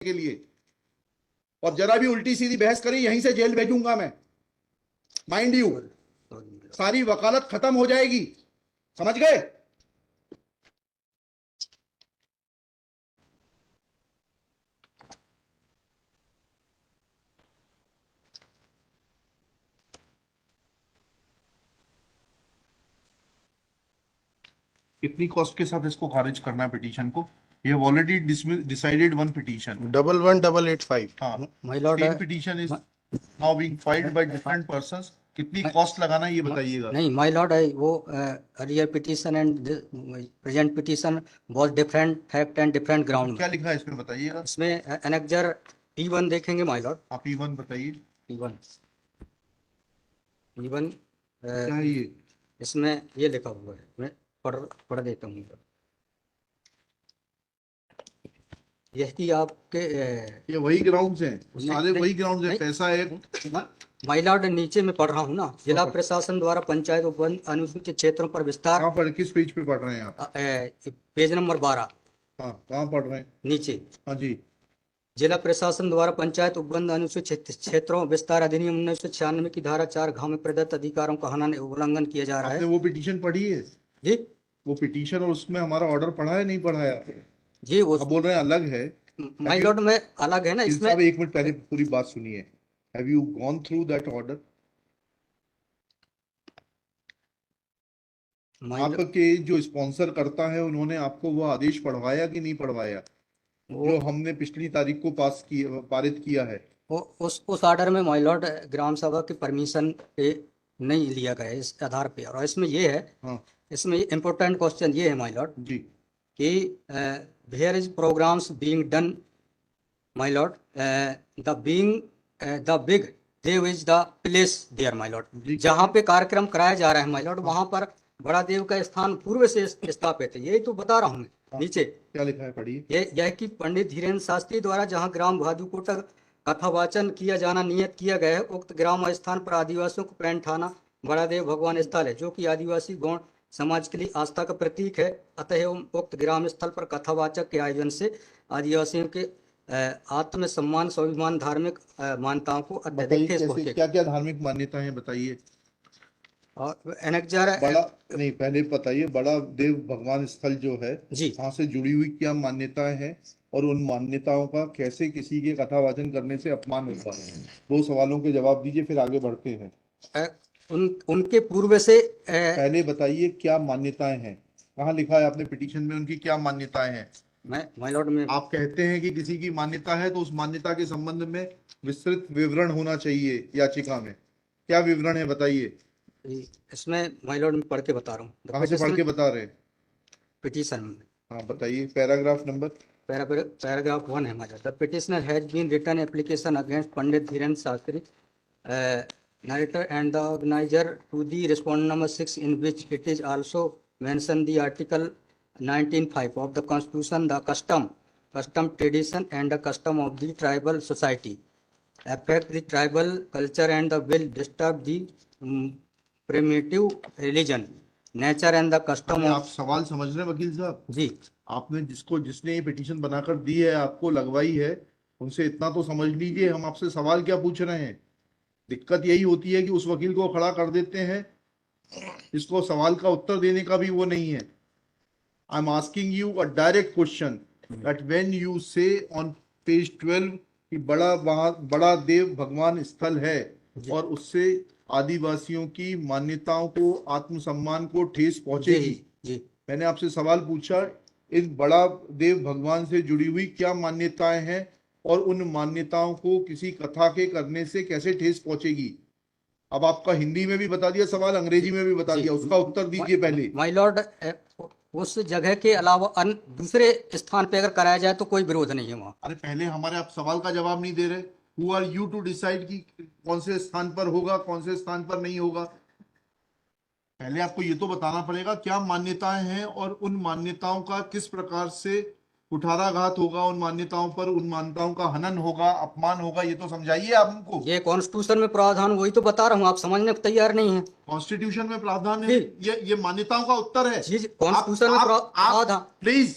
के लिए, और जरा भी उल्टी सीधी बहस करी यहीं से जेल भेजूंगा मैं, माइंड यू। सारी वकालत खत्म हो जाएगी, समझ गए? कितनी कॉस्ट के साथ इसको खारिज करना है पिटीशन को? ये ऑलरेडी डिसाइडेड वन पिटीशन 11885। हाँ, My lord, same petition is now being filed by different persons. कितनी कॉस्ट लगाना है ये बताइएगा। नहीं my lord, वो earlier petition and the present petition was different fact and different ground. क्या लिखा है इसमें बताइएगा। इसमें annexure P1 देखेंगे my lord। आप E1 बताइए P1 क्या है ये। इसमें ये लिखा हुआ है, मैं पढ़ देता हूँ। यह कि आपके ये वही ग्राउंड्स हैं, सारे वही ग्राउंड्स हैं। पैसा है माय लॉर्ड, नीचे में पढ़ रहा हूँ ना, जिला प्रशासन द्वारा पंचायत उपवन अनुसूचित क्षेत्रों पर विस्तार। कहाँ पढ़, किस पेज पे पढ़ रहे हैं आप? Page number 12। हाँ, कहाँ पढ़ रहे हैं? नीचे। हाँ जी। जिला प्रशासन द्वारा पंचायत उपवन अनुसूचित क्षेत्रों विस्तार अधिनियम 1996 की धारा 4 घ में प्रदत्त अधिकारों का हनन उल्लंघन किया जा रहा है। आपने वो पिटीशन पढ़ी है जी? वो पिटीशन और उसमें हमारा ऑर्डर पढ़ा है नहीं पढ़ाया? जी, वो आप बोल रहे हैं अलग है। माय लॉर्ड में अलग है ना इसमें। एक मिनट पहले पूरी बात सुनिए। Have you gone through that order? आपके जो स्पॉन्सर करता है उन्होंने आपको वो आदेश पढ़वाया कि नहीं पढ़वाया, जो हमने पिछली तारीख को पारित किया है? उस ऑर्डर में माय लॉर्ड ग्राम सभा की परमिशन पे नहीं लिया गया इस आधार पे। और इसमें ये है, हाँ। इसमें इम्पोर्टेंट क्वेश्चन ये है माय लॉर्ड जी कि where is programs being done my lord, the big देव is the place there my lord. जहाँ पे कार्यक्रम कराया जा रहा है माय लॉर्ड, वहाँ पर बड़ा देव का स्थान पूर्व से स्थापित है। यही तो बता रहा हूँ मैं। नीचे क्या लिखा है पढ़िए। यह कि पंडित धीरेन्द्र शास्त्री द्वारा जहाँ ग्राम भादुकोटा कथावाचन किया जाना नियत किया गया है, उक्त ग्राम स्थान पर आदिवासियों को पैंट थाना बड़ा देव भगवान स्थल है, जो कि आदिवासी गौण समाज के लिए आस्था का प्रतीक है। अतः उक्त ग्राम स्थल पर कथावाचक के आयोजन से आदिवासियों के आत्म सम्मान स्वाभिमान धार्मिक मान्यताओं को अत्यधिक ठेस पहुंचेगी। क्या क्या धार्मिक मान्यता है बताइए। और एनेक्जर बड़ा नहीं, पहले बताइए बड़ा देव भगवान स्थल जो है जी, वहाँ से जुड़ी हुई क्या मान्यताएं हैं, और उन मान्यताओं का कैसे किसी के कथावाचन करने से अपमान होता है? 2 सवालों के जवाब दीजिए, फिर आगे बढ़ते हैं। उनके पूर्व से पहले बताइए क्या मान्यताएं हैं, कहाँ लिखा है आपने पिटीशन में उनकी क्या मान्यताएं हैं? माय लॉर्ड में आप कहते हैं कि किसी की मान्यता है तो उस मान्यता के संबंध में विस्तृत विवरण होना चाहिए याचिका में। क्या विवरण है बताइए। इसमें माय लॉर्ड में पढ़ के बता रहा हूँ। कहाँ से पढ़ के बता रहे हैं? पिटीशन में। हाँ बताइए, पैराग्राफ नंबर। पैराग्राफ 1 है हमारा। The petitioner has been written application against Pandit Dhirendra Shastri narrator and the organizer to the respondent number 6, in which it is also mentioned the article 19(5) of the constitution, the custom, tradition and the custom of the tribal society affect the tribal culture and the will disturb the primitive religion, nature and the custom of। आप सवाल समझ रहे हैं वकील साहब जी? आपने जिसने ये पिटीशन बनाकर दी है, आपको लगवाई है, उनसे इतना तो समझ लीजिए हम आपसे सवाल क्या पूछ रहे हैं। दिक्कत यही होती है कि उस वकील को खड़ा कर देते हैं, इसको सवाल का उत्तर देने का भी वो नहीं है। I am asking you a direct question that when you से ऑन पेज 12 कि बड़ा देव भगवान स्थल है और उससे आदिवासियों की मान्यताओं को, आत्मसम्मान को ठेस पहुंचेगी। जी, मैंने आपसे सवाल पूछा, इस बड़ा देव भगवान से जुड़ी हुई क्या मान्यताएं हैं और उन मान्यताओं को किसी कथा के करने से कैसे ठेस पहुंचेगी। अब आपका हिंदी में भी बता दिया सवाल, अंग्रेजी में भी बता दिया, उसका उत्तर दीजिए पहले। माय लॉर्ड, उस जगह के अलावा दूसरे स्थान पे अगर कराया जाए तो कोई विरोध नहीं है वहाँ। अरे पहले हमारे आप सवाल का जवाब नहीं दे रहे। Who are you to decide कि कौन से स्थान पर होगा, कौन से स्थान पर नहीं होगा। पहले आपको ये तो बताना पड़ेगा क्या मान्यताएं हैं और उन मान्यताओं का किस प्रकार से कुठाराघात होगा, उन मान्यताओं पर, उन मान्यताओं का हनन होगा, अपमान होगा, ये तो समझाइए आप हमको। ये कॉन्स्टिट्यूशन में प्रावधान, वही तो बता रहा हूँ, आप समझने को तैयार नहीं है। कॉन्स्टिट्यूशन में प्रावधान है, ये मान्यताओं का उत्तर है। कॉन्स्टिट्यूशन में प्रावधान। प्लीज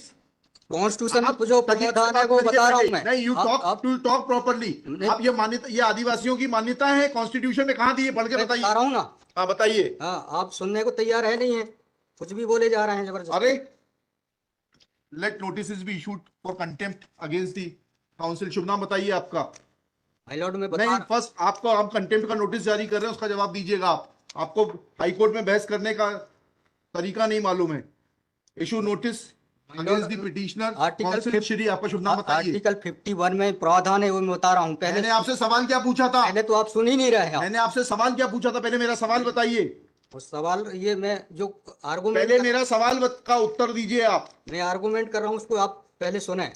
कॉन्स्टिट्यूशन आप में जो तजीब से प्रावधान है बात वो करिए बता रहा पहले। हूँ मैं। नहीं, यू आप टॉक प्रॉपरली। नहीं, आप ये मान्यता, ये आदिवासियों की मान्यता है, कॉन्स्टिट्यूशन में कहाँ दी है, पढ़ के मैं बताइए। बता रहा हूँ ना। हाँ बताइए। हाँ, आप सुनने को तैयार है नहीं है, कुछ भी बोले जा रहे हैं जबरदस्त। अरे, let notice be issued for contempt against the council. शुभ नाम बताइए आपका। माय लॉर्ड में बता नहीं, रहा फर्स्ट आपको, आप कंटेम्प्ट का नोटिस जारी कर रहे हैं, उसका जवाब दीजिएगा आप। आपको हाई कोर्ट में बहस करने का तरीका नहीं मालूम है। Issue notice against the petitioner article council. Shri, आपका शुभ नाम बताइए। आर्टिकल 51 में प्रावधान है वो मैं बता रहा हूँ। पहले मैंने आपसे सवाल क्या पूछा था? पहले तो आप सुन ही नहीं रहे हैं। मैंने आपसे सवाल क्या पूछा था? पहले मेरा सवाल बताइए। उस सवाल ये मैं जो आर्गूमेंट पहले मेरा सवाल का उत्तर दीजिए आप। मैं आर्गूमेंट कर रहा हूँ उसको आप पहले सुने,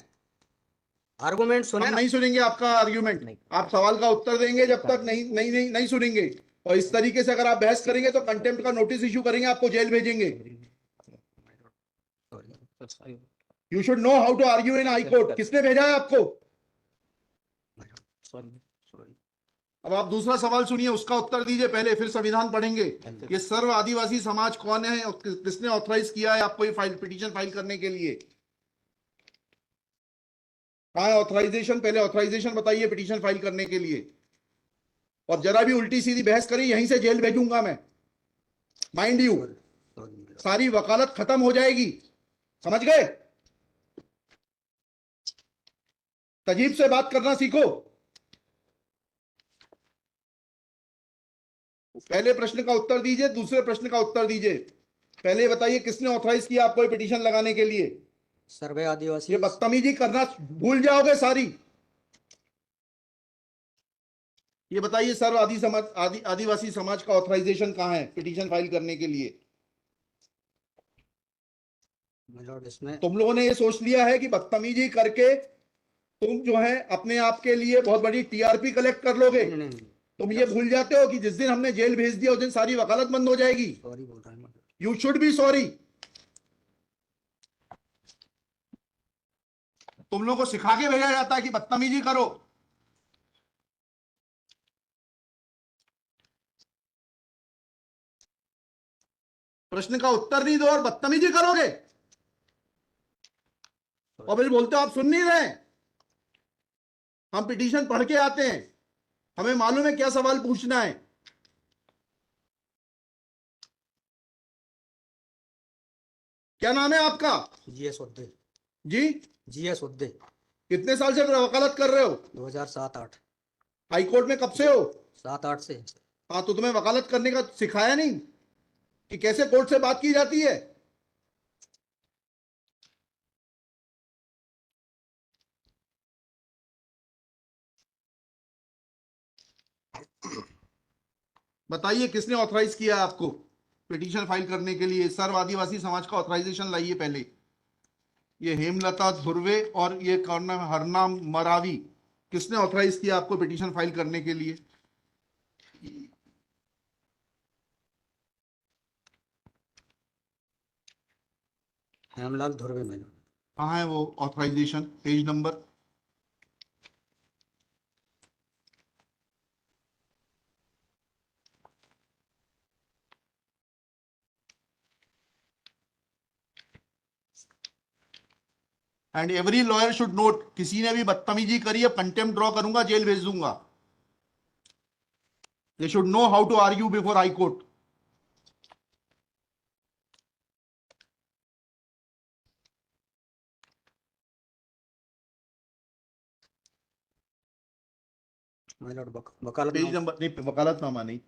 आर्गूमेंट सुने हम ना। नहीं सुनेंगे आपका आर्ग्यूमेंट। नहीं। आप सवाल का उत्तर देंगे जब तक नहीं नहीं नहीं नहीं सुनेंगे। और इस तरीके से अगर आप बहस करेंगे तो कंटेम्प्ट का नोटिस इशू करेंगे, आपको जेल भेजेंगे। You should know how to argue in high court. किसने भेजा है आपको? अब आप दूसरा सवाल सुनिए, उसका उत्तर दीजिए पहले, फिर संविधान पढ़ेंगे। ये सर्व आदिवासी समाज कौन है और किसने ऑथराइज किया है आपको ये पिटीशन फाइल करने के लिए? कहाँ है ऑथराइजेशन? पहले ऑथराइजेशन बताइए पिटीशन फाइल करने के लिए। और जरा भी उल्टी सीधी बहस करी, यहीं से जेल भेजूंगा मैं, माइंड यू। सारी वकालत खत्म हो जाएगी, समझ गए? तजीब से बात करना सीखो। पहले प्रश्न का उत्तर दीजिए, दूसरे प्रश्न का उत्तर दीजिए। पहले बताइए किसने ऑथराइज किया आपको ये पिटीशन लगाने के लिए? सर्वे आदिवासी। ये बदतमीजी करना भूल जाओगे सारी। ये बताइए सर्व आदिवासी समाज का ऑथराइजेशन कहाँ है पिटीशन फाइल करने के लिए? इसमें तुम लोगों ने ये सोच लिया है कि बदतमीजी करके तुम जो है अपने आप के लिए बहुत बड़ी टीआरपी कलेक्ट कर लोगे। नहीं, तुम ये भूल जाते हो कि जिस दिन हमने जेल भेज दिया उस दिन सारी वकालत बंद हो जाएगी। सॉरी बोल रहा हूँ। You should be sorry. तुम लोगों को सिखा के भेजा जाता है कि बदतमीजी करो। प्रश्न का उत्तर नहीं दो और बदतमीजी करोगे, और फिर बोलते हो आप सुन नहीं रहे। हम पिटीशन पढ़ के आते हैं, हमें मालूम है क्या सवाल पूछना है। क्या नाम है आपका? जीएस उद्दे। जी, जीएस उद्दे। कितने साल से वकालत कर रहे हो? 2007-8। हाई कोर्ट में कब से हो? 7-8 से। हाँ, तो तुम्हें वकालत करने का सिखाया नहीं कि कैसे कोर्ट से बात की जाती है? बताइए किसने ऑथराइज किया आपको पिटीशन फाइल करने के लिए? सर्व आदिवासी समाज का ऑथराइजेशन लाइए पहले। ये हेमलता धुर्वे और ये कौन नाम है, हरनाम मरावी, किसने ऑथराइज किया आपको पिटीशन फाइल करने के लिए? हेमलाल धुर्वे में। कहाँ है वो authorisation? Page number. And every lawyer should note, किसी ने भी बदतमीजी करी अब कंटेम्प्ट ड्रॉ करूंगा, जेल भेज दूंगा। They should know how to argue before high court. वकालत पेज नंबर नहीं, वकालतनामा नहीं,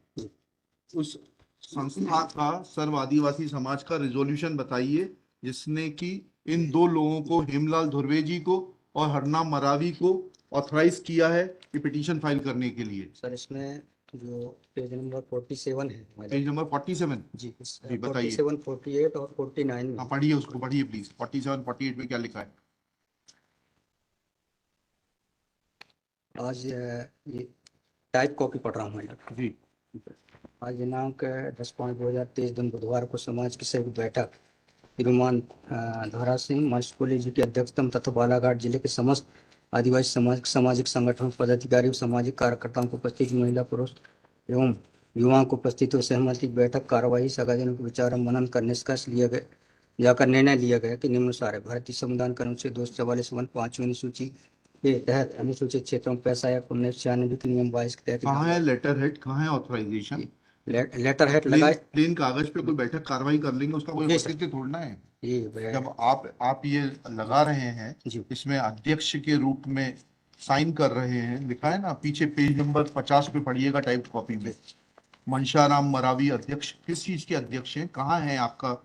उस संस्था का सर्व आदिवासी समाज का रिजोल्यूशन बताइए जिसने कि इन दो लोगों को, हेमलाल धुर्वे जी को और हरनाम मरावी को, ऑथराइज किया है कि पिटीशन फाइल करने के लिए। सर इसमें जो पेज नंबर 47 है। Page number 47। जी बताइए। 47, 48 और 49 में। हाँ पढ़िए, उसको पढ़िए प्लीज। 47, 48 में क्या लिखा है? आज ये टाइप कॉपी पढ़ रहा हूँ मैं जी। आज दिनांक 10/5/2023 दिन बुधवार को समाज की संयुक्त बैठक श्रीमान धरा सिंह मास्कोली जी की अध्यक्षता में तथा बालाघाट जिले के समस्त आदिवासी सामाजिक संगठनों पदाधिकारी सामाजिक कार्यकर्ताओं को उपस्थित महिला पुरुष एवं युवाओं को उपस्थित हो सहमति बैठक कार्यवाही सगाजनों को विचार मनन कर निष्कर्ष लिए गए जाकर निर्णय लिया गया कि निम्नानुसार है। भारतीय संविधान का अनुच्छेद 244 पांचवी अनुसूची के तहत अनुसूचित क्षेत्रों में पैसा या 1996 के नियम 22 के तहत कहाँ है लेटर हेड, कहाँ है ऑथराइजेशन? लेटर हेड लगाए। प्लेन कागज पे कोई बैठक कार्रवाई कर लेंगे, उसका कोई जी सर। औचित्य थोड़ना है। ये जब आप ये लगा रहे हैं, जी। इसमें अध्यक्ष के रूप में साइन कर रहे हैं, लिखा है ना पीछे, पेज नंबर 50 पे पढ़िएगा टाइप कॉपी में, मनशाराम मरावी अध्यक्ष। किस चीज के अध्यक्ष हैं? कहाँ है आपका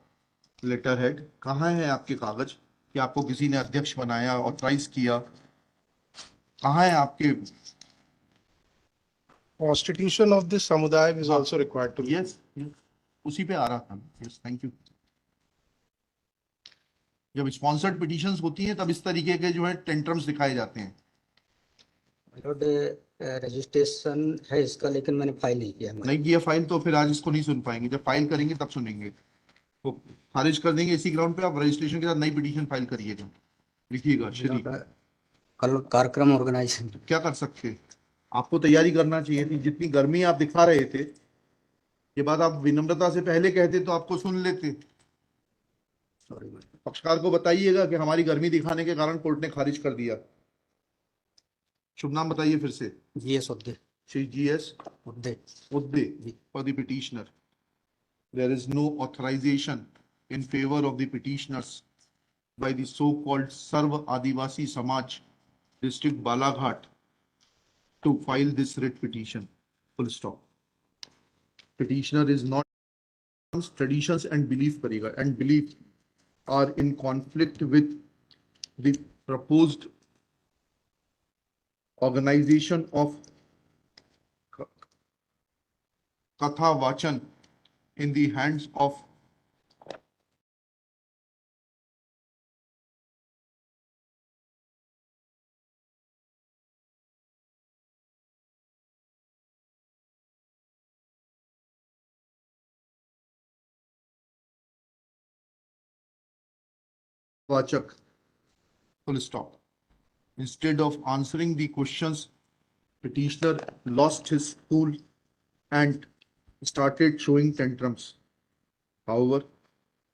लेटर हेड? कहाँ है आपके कागज कि आपको किसी ने अध्यक्ष बनाया, ऑथराइज किया? कहाँ है आपके? Constitution of this samudaya is हाँ। also required to be. Yes, उसी पे आ रहा था। Yes, thank you. जब स्पॉन्सर्ड पिटीशंस होती हैं तब इस तरीके के जो है टेंट्रम्स दिखाए जाते हैं। रजिस्ट्रेशन है इसका, लेकिन मैंने फाइल नहीं किया है। नहीं किया फाइल तो फिर आज इसको नहीं सुन पाएंगे। जब फाइल करेंगे तब सुनेंगे। वो खारिज कर देंगे इसी ग्राउंड पे। आप रजिस्ट्रेशन के साथ नई पिटीशन फाइल करिएगा, लिखिएगा श्री। कल कार्यक्रम ऑर्गेनाइजेशन क्या कर सकते हैं? आपको तैयारी करना चाहिए थी। जितनी गर्मी आप दिखा रहे थे, ये बात आप विनम्रता से पहले कहते तो आपको सुन लेते। सॉरी। पक्षकार को बताइएगा कि हमारी गर्मी दिखाने के कारण कोर्ट ने खारिज कर दिया। शुभ नाम बताइए फिर से। G S Udde. Shri G S Udde. Udde for the petitioner. There is no authorization in favor of the petitioners by the so-called Sarv Adivasi Samaj, District Balaghat, to file this writ petition. Full stop. Petitioner is not traditions and belief करेगा, and belief are in conflict with the proposed organization of Katha Vachan in the hands of Vachak. Full stop. Instead of answering the questions, petitioner lost his cool and started showing tantrums. However,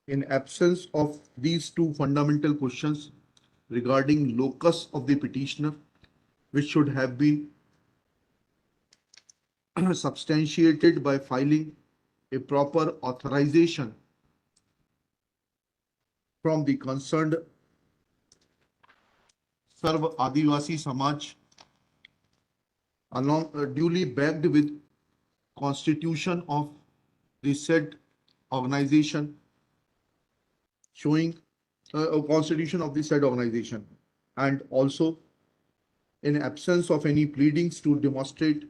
in absence of these two fundamental questions regarding locus of the petitioner, which should have been substantiated by filing a proper authorization from the concerned Sarv Adivasi Samaj, along duly backed with constitution of the said organization, showing a constitution of the said organization, and also in absence of any pleadings to demonstrate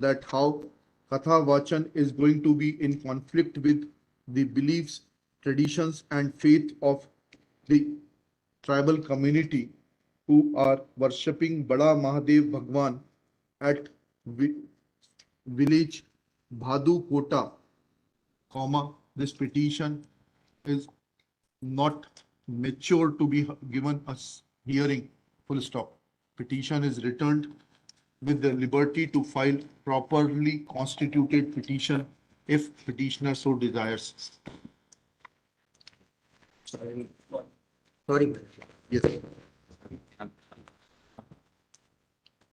that how Katha Vachan is going to be in conflict with the beliefs, traditions, and faith of the tribal community who are worshipping Bada Mahadev Bhagwan at village Bhadu Kota, this petition is not mature to be given a hearing. Full stop. Petition is returned with the liberty to file properly constituted petition if petitioner so desires. Sorry. Yes.